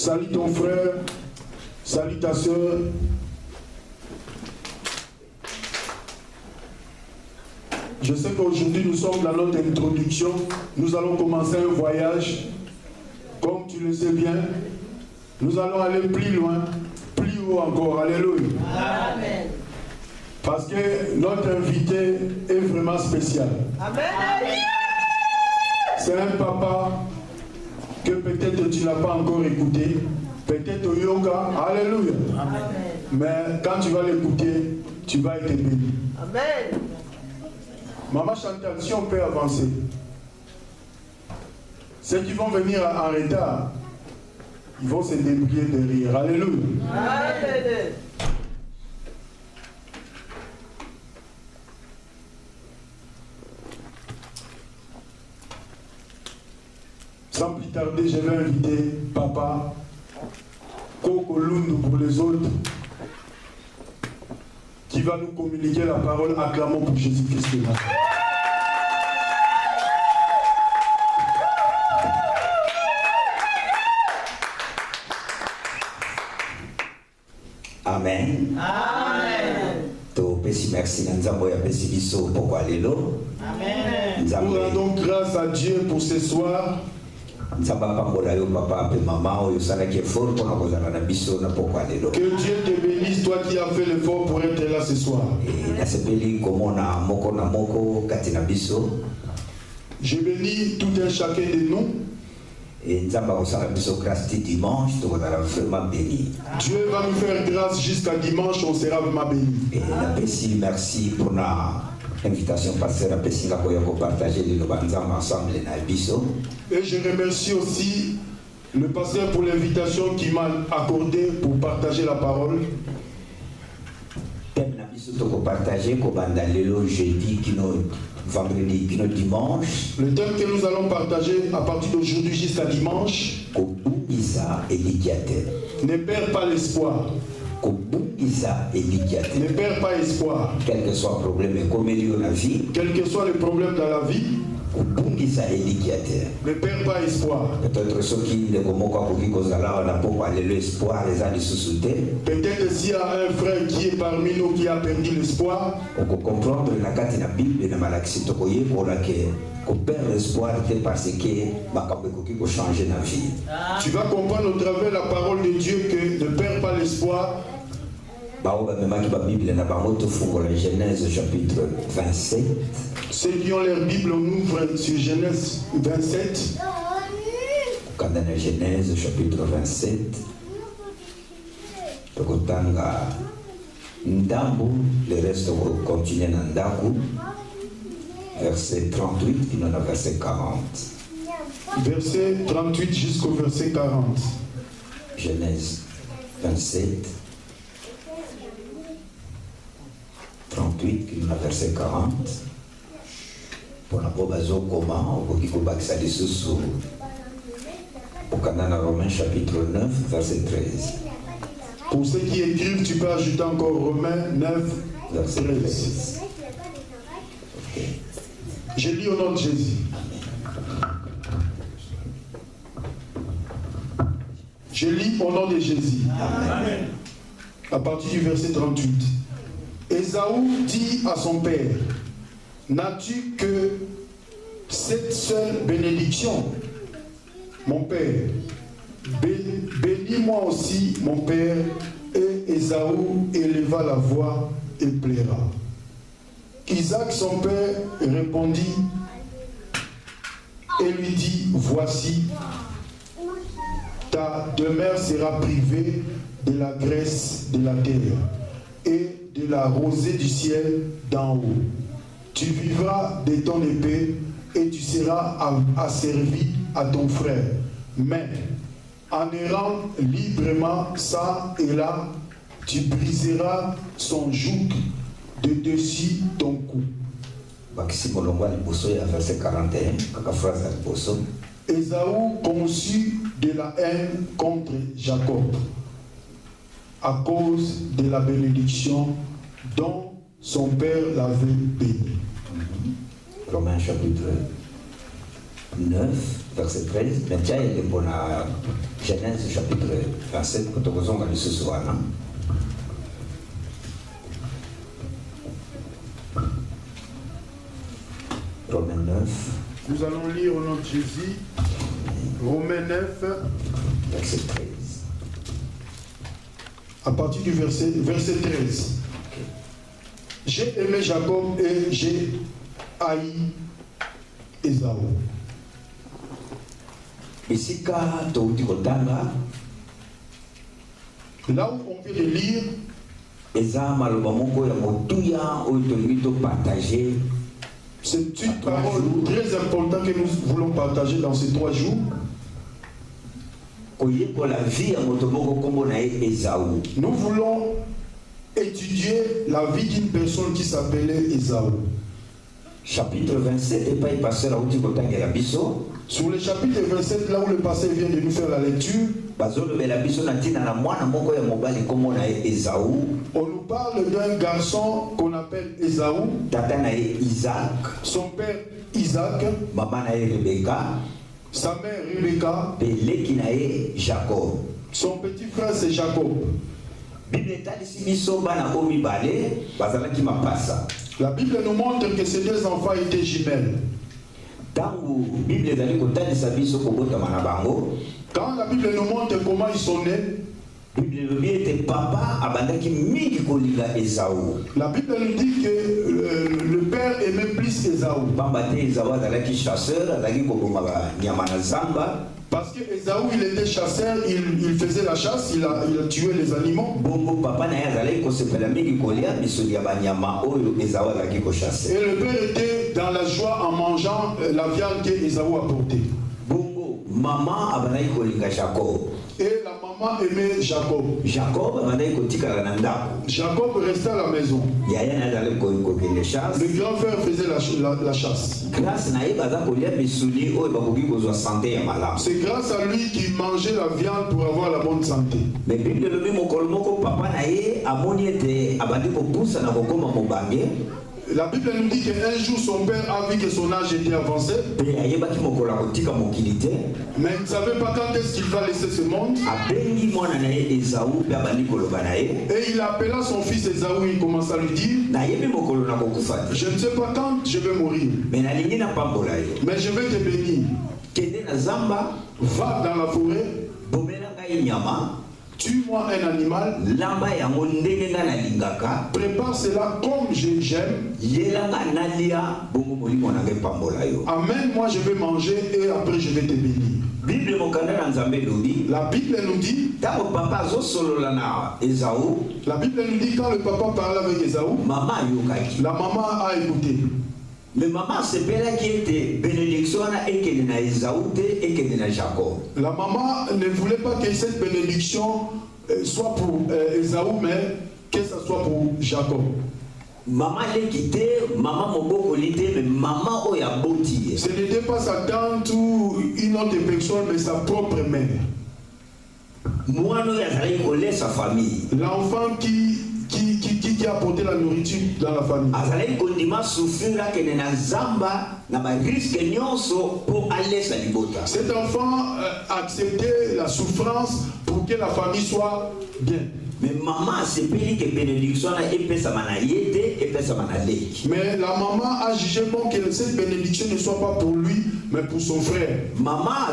Salut ton frère, salut ta soeur. Je sais qu'aujourd'hui nous sommes dans notre introduction. Nous allons commencer un voyage. Comme tu le sais bien, nous allons aller plus loin, plus haut encore. Alléluia. Amen. Parce que notre invité est vraiment spécial. Amen. C'est un papa que peut-être tu n'as pas encore écouté. Peut-être au yoga. Alléluia. Amen. Mais quand tu vas l'écouter, tu vas être béni. Amen. Maman Chantal, si on peut avancer. Ceux qui vont venir en retard, ils vont se débrouiller de rire. Alléluia. Amen. Sans plus tarder, je vais inviter Papa Koko Lundu pour les autres qui va nous communiquer la parole. Acclamons pour Jésus-Christ de Nazareth. Amen. Amen. To pesi merci na nzambo ya pesi biso pokwa lelo. Amen. Nous rendons grâce à Dieu pour ce soir. Nzamba pambola yo papa pe mama oyo salaki effort pour nakozala na biso na pokwa lelo. Que Dieu te bénisse, toi qui as fait l'effort pour être là ce soir. Et nasepeli komona moko na moko kati na biso. Je bénis tout un chacun de nous. Et nzamba kosala biso grâce dimanche tokozala vraiment béni. Dieu va nous faire grâce jusqu'à dimanche, on sera vraiment béni. Et na pesi merci pour na invitation pasteur apesi la koya ko partager le banzamba ensemble na biso. Et je remercie aussi le pasteur pour l'invitation qu'il m'a accordée pour partager la parole. Thème na biso to ko partager ko banda lelo jeudi kino vendredi kino dimanche. Le thème que nous allons partager à partir d'aujourd'hui jusqu'à dimanche. Kobungisa elikiate. Ne perds pas l'espoir. Kobungisa elikiate. Ne perds pas espoir. Quel que soit le problème comme il y a dans la vie. Quel que soit le problème dans la vie. Kobungisa elikiate. Ne perds pas espoir. Peut-être ceux qui ne connaissent pas kozala na poko aller l'espoir les a suscité. Peut-être s'il y a un frère qui est parmi nous qui a perdu l'espoir. On peut comprendre na kati na Bible na malaksi tokoye pour que qu'on perd l'espoir parce que makambo koki ko changer na vie. Tu vas comprendre au travers de la parole de Dieu que ne perds pas l'espoir. Baoba memaki ba Bible na bango to fungo la Genèse chapitre 27. Ceux qui ont leur Bible, on ouvre sur Genèse 27. Quand dans la Genèse chapitre 27, tokotanga ndambu, le reste va continuer dans ndaku, verset 38, il en a verset 40. Verset 38 jusqu'au verset 40. Genèse 27, 38, il en a verset 40. Pour la probazo comment, pour qu'il faut que ça dessous pour Canaan Romains chapitre 9, verset 13. Pour ceux qui écrivent, tu peux ajouter encore Romains 9, verset 13. Okay. Je lis au nom de Jésus. Je lis au nom de Jésus. Amen. À partir du verset 38. Ésaü dit à son père, n'as-tu que cette seule bénédiction, mon père? Bénis-moi aussi, mon père. Et Ésaü éleva la voix et plaira. Isaac, son père, répondit et lui dit, voici, ta demeure sera privée de la graisse de la terre et de la rosée du ciel d'en haut. Tu vivras de ton épée et tu seras asservi à ton frère. Mais en errant librement ça et là, tu briseras son joug de dessus ton cou. Verset 41, Ésaü conçut de la haine contre Jacob à cause de la bénédiction dont son père l'avait béni. Romains chapitre 9, verset 13. Mais tiens, il est bon à Genèse chapitre 27, quand on va aller ce soir. Romains 9. Nous allons lire au nom de Jésus, Romains 9, verset 13. À partir du verset 13. J'ai aimé Jacob et j'ai haï Ésaü. Là où on vient de lire, c'est une parole très importante que nous voulons partager dans ces 3 jours. Nous voulons étudier la vie d'une personne qui s'appelait Ésaü. Chapitre 27, et pas y passer là où tu comptes la biso. Sur le chapitre 27, là où le pasteur vient de nous faire la lecture, on nous parle d'un garçon qu'on appelle Ésaü, son père Isaac, sa mère Rebecca, son petit frère c'est Jacob. La Bible nous montre que ces 2 enfants étaient jumelles. Quand la Bible nous montre comment ils sont nés, la Bible nous dit que le père aimait plus Ésaü. Parce que Ésaü, il était chasseur, il faisait la chasse, il a tué les animaux. Et le père était dans la joie en mangeant la viande qu'Ésaü apportait. Et la maman aimait Jacob. Jacob restait à la maison. Le grand frère faisait la chasse. C'est grâce à lui qu'il mangeait la viande pour avoir la bonne santé. La Bible nous dit qu'un jour son père a vu que son âge était avancé. Mais il ne savait pas quand est-ce qu'il va laisser ce monde. Et il appela son fils Ésaü, il commence à lui dire, je ne sais pas quand je vais mourir, mais je vais te bénir. Va dans la forêt, tue-moi un animal, prépare cela comme j'aime, amène-moi, je vais manger et après je vais te bénir. La Bible nous dit, la Bible nous dit quand le papa parlait avec Ésaü, la maman a écouté. Mais maman s'appelait qui était bénédiction et qu'elle n'a Ésaü et qu'elle n'a Jacob. La maman ne voulait pas que cette bénédiction soit pour Ésaü, mais que ça soit pour Jacob. Maman l'a quitté, maman m'a beaucoup quitté, mais maman a abouti. Ce n'était pas sa tante ou une autre personne, mais sa propre mère. Moi, nous avons collé sa famille. L'enfant qui a apporté la nourriture dans la famille. Cet enfant acceptait la souffrance pour que la famille soit bien. Mais maman s'est payé que bénédiction mais la maman a jugé bon que cette bénédiction ne soit pas pour lui, mais pour son frère. Maman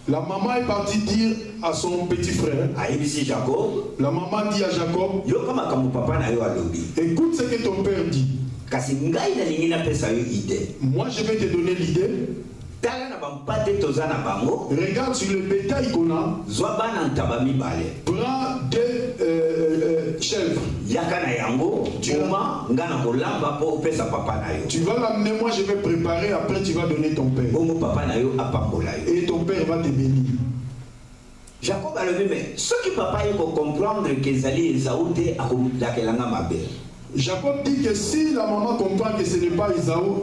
La maman est partie dire à son petit frère. La maman dit à Jacob, écoute ce que ton père dit. Moi je vais te donner l'idée. Regarde sur le bétail qu'on a. Prends 2 chèvres. Tu vas l'amener, moi je vais préparer, après tu vas donner ton père. Et ton père va te bénir. Jacob a levé, mais ce qui papa il faut comprendre que Zali et Esaü a Jacob dit que si la maman comprend que ce n'est pas Esaü,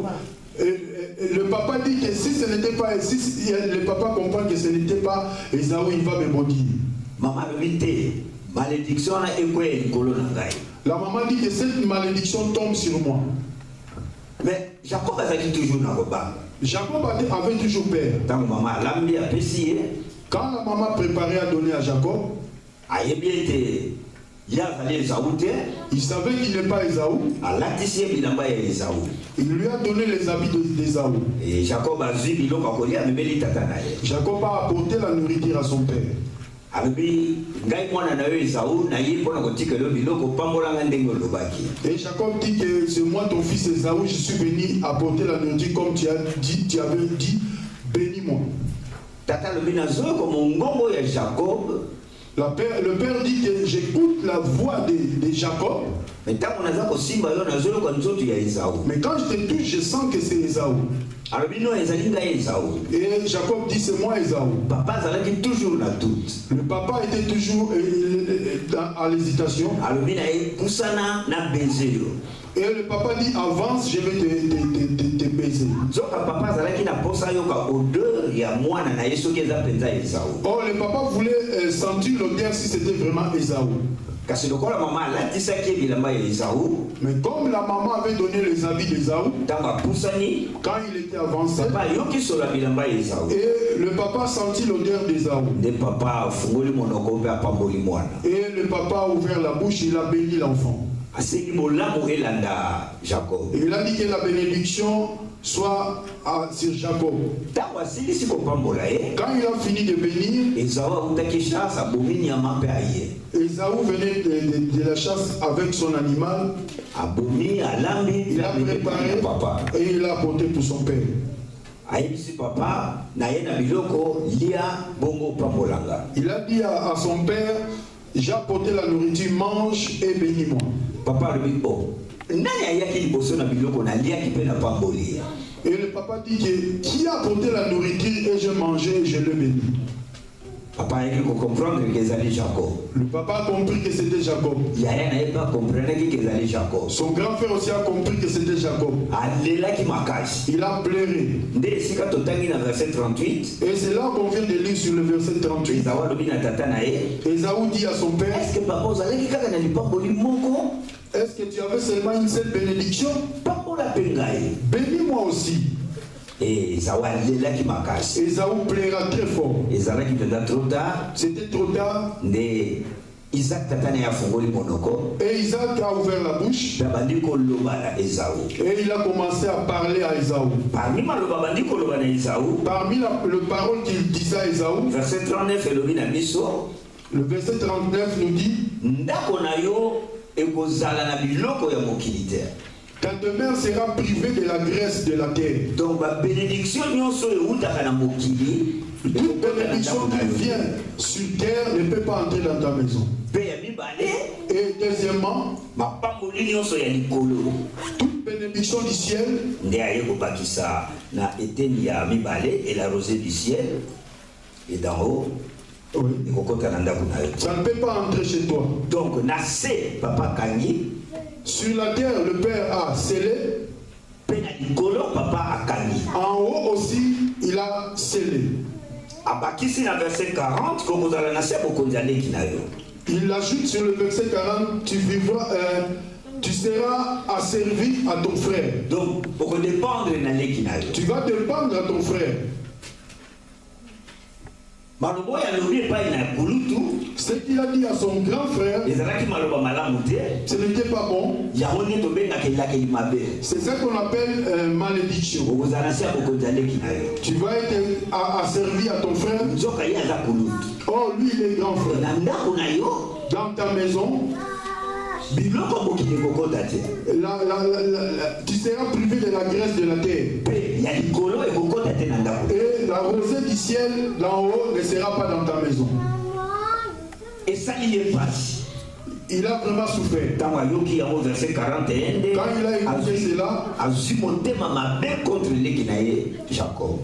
le papa dit que si ce n'était pas, si le papa comprend que ce n'était pas Esaü, il va me maudire. Maman lui dit, malédiction est quoi? La maman dit que cette malédiction tombe sur moi. Mais Jacob a dit toujours dans le bas. Jacob avait toujours peur. Tant que maman l'a mis à Pessie, quand la maman préparait à donner à Jacob, il savait qu'il n'est pas Ésaü. Il lui a donné les habits d'Ésaü. Et Jacob a apporté la nourriture à son père. Et Jacob dit que c'est moi ton fils Ésaü, je suis venu apporter la nourriture comme tu avais dit, bénis-moi. Le père dit que j'écoute la voix de Jacob. Mais quand je te touche, je sens que c'est Ésaü. Et Jacob dit c'est moi Ésaü. Le papa était toujours à l'hésitation. Et le papa dit avance, je vais te baiser. Oh, le papa voulait sentir l'odeur si c'était vraiment Ésaü. Mais comme la maman avait donné les habits d'Ésaü, quand il était avancé, et le papa sentit l'odeur d'Ésaü. Et le papa a ouvert la bouche, il a béni l'enfant. Et il a dit que la bénédiction soit sur Jacob. Quand il a fini de bénir, Ésaü venait de la chasse avec son animal. Il a préparé et il a apporté pour son père. Il a dit à son père, j'ai apporté la nourriture, mange et bénis-moi. Papa lui dit, et le papa dit que qui a apporté la nourriture et j'ai mangé et je le bénis. Papa a comprendre que c'était Jacob. Le papa a compris que c'était Jacob. Son grand frère aussi a compris que c'était Jacob. Il a pleuré. Et c'est là qu'on vient de lire sur le verset 38. Ésaü dit à son père, est-ce que tu avais seulement une seule bénédiction? Bénis-moi aussi. Et Ésaü plaira très fort. C'était trop tard. Et Isaac a ouvert la bouche. Et il a commencé à parler à Ésaü. Parmi le parole qu'il disait à Ésaü, le verset 39 nous dit, ta demeure sera privée de la graisse de la terre. Donc, la bénédiction, toute bénédiction qui vient sur terre ne peut pas entrer dans ta maison. Et deuxièmement, toute bénédiction du ciel, et la rosée du ciel, et d'en haut, oui, ça ne peut pas entrer chez toi. Donc, papa Kangi, sur la terre, le père a scellé. En haut aussi, il a scellé. Verset 40, il ajoute sur le verset 40, tu seras asservi à ton frère. Donc, pour dépendre, tu vas dépendre à ton frère. Ce qu'il a dit à son grand frère, ce n'était pas bon. C'est ça qu'on appelle malédiction. Tu vas être asservi à ton frère. Oh, lui, il est grand frère. Dans ta maison, tu seras privé de la graisse de la terre. Et la rosée du ciel d'en haut ne sera pas dans ta maison. Et ça, il est passé. Il a vraiment souffert. Quand il a écouté cela,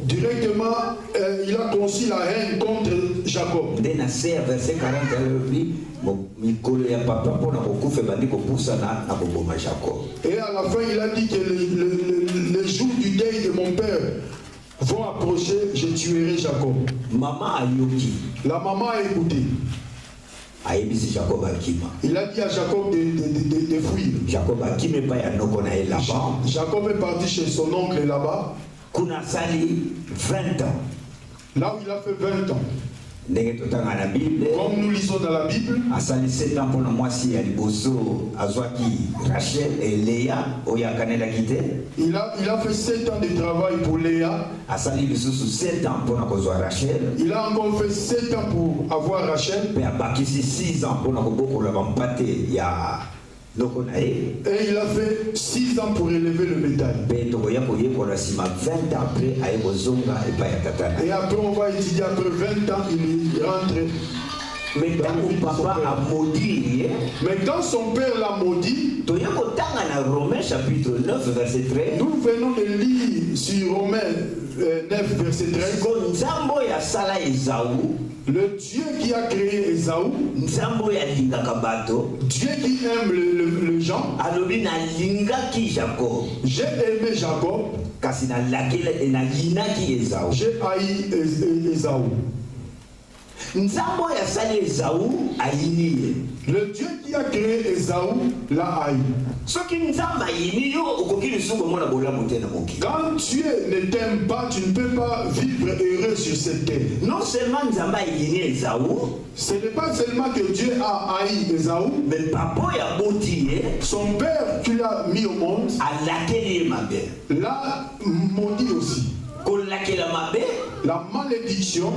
directement, il a conçu la haine contre Jacob. Et à la fin, il a dit que les jours du deuil de mon père vont approcher, je tuerai Jacob. La maman a écouté. Il a dit à Jacob de fuir. Jacob est parti chez son oncle là-bas. Là où il a fait 20 ans. Comme nous lisons dans la Bible, il a fait 7 ans pour de travail pour Léa. Il a encore fait 7 ans pour avoir Rachel. Et 6 ans pour et il a fait 6 ans pour élever le bétail. Et après on va étudier, après 20 ans il rentre. Mais quand papa a maudit, mais quand son père l'a maudit, Romains chapitre 9 verset 13, nous venons de lire sur Romains 9 verset 13. Le Dieu qui a créé Esaü, Dieu qui aime les gens, j'ai aimé Jacob, j'ai haï Esaü. Le Dieu qui a créé Esaü l'a haï. Quand Dieu ne t'aime pas, tu ne peux pas vivre heureux sur cette terre. Non seulement ce n'est pas seulement que Dieu a haï Esaü, mais papa a son père qui l'a mis au monde l'a maudit aussi. La malédiction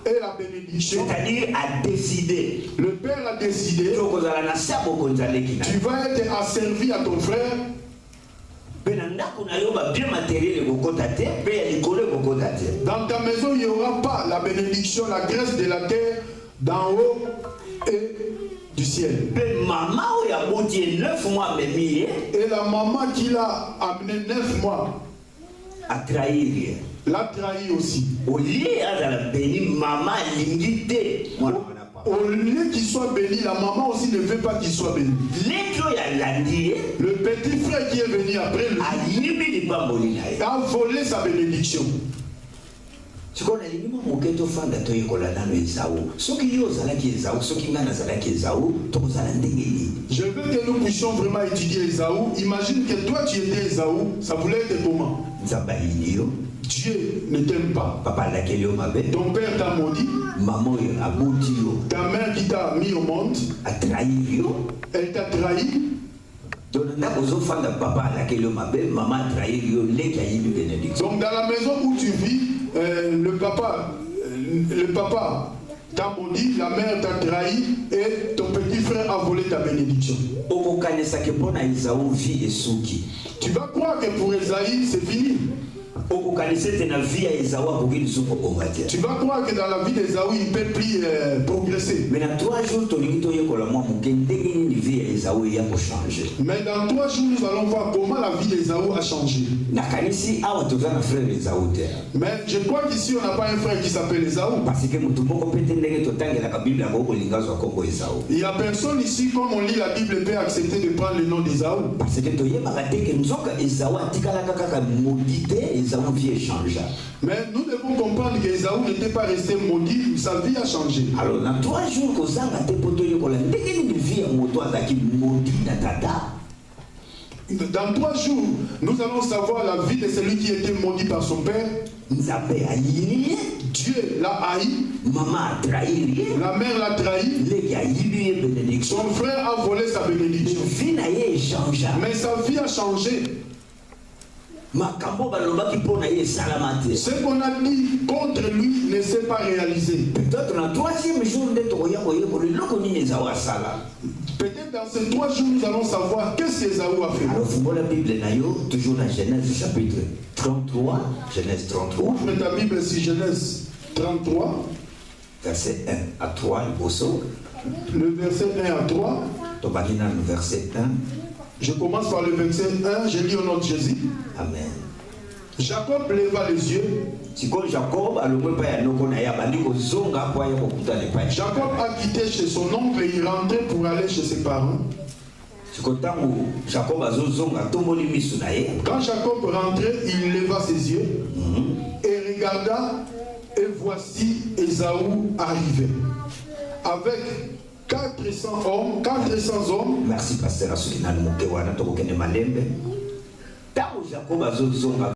et la bénédiction, c'est-à-dire a décidé. Le père a décidé, tu vas être asservi à ton frère. Dans ta maison, il n'y aura pas la bénédiction, la graisse de la terre d'en haut et du ciel. Et la maman qui l'a amené 9 mois a trahi. L'a trahi aussi. Au lieu qu'il soit béni, la maman aussi ne veut pas qu'il soit béni. Le petit frère qui est venu après lui a volé sa bénédiction. Je veux que nous puissions vraiment étudier Esaü. Imagine que toi tu étais Esaü, ça voulait être comment? Dieu ne t'aime pas. Ton père t'a maudit. Ta mère qui t'a mis au monde, elle t'a trahi. Donc dans la maison où tu vis, le papa t'a maudit, la mère t'a trahi et ton petit frère a volé ta bénédiction. Tu vas croire que pour Esaïe c'est fini. Tu vas croire que dans la vie d'Esaü il ne peut plus progresser. Mais dans 3 jours nous allons voir comment la vie d'Esaü a changé. Mais je crois qu'ici on n'a pas un frère qui s'appelle Esaü. Il n'y a personne ici, comme on lit la Bible, peut accepter de prendre le nom d'Esaü. Mais nous devons comprendre qu'Esaü n'était pas resté maudit, sa vie a changé. Alors, dans 3 jours, dans 3 jours, nous allons savoir la vie de celui qui était maudit par son père. Dieu l'a haï. La mère l'a trahi. Son frère a volé sa bénédiction. Mais sa vie a changé. Ce qu'on a dit contre lui ne s'est pas réalisé. Peut-être dans ces 3 jours nous allons savoir qu'est-ce qu'Esaü a fait. Alors la Bible toujours dans Genèse chapitre 33. Genèse 33. Ouvre ta Bible si Genèse 33. Verset 1 à 3. Le verset 1 à 3. Verset 1. Je commence par le verset 1, je lis au nom de Jésus. Amen. Jacob leva les yeux. Jacob a quitté chez son oncle et il rentrait pour aller chez ses parents. Quand Jacob rentrait, il leva ses yeux et regarda, et voici Esaü arrivait. avec 400 hommes. Merci pasteur Asukina Mukewana tokokende malembe. Tango Jacob azozonga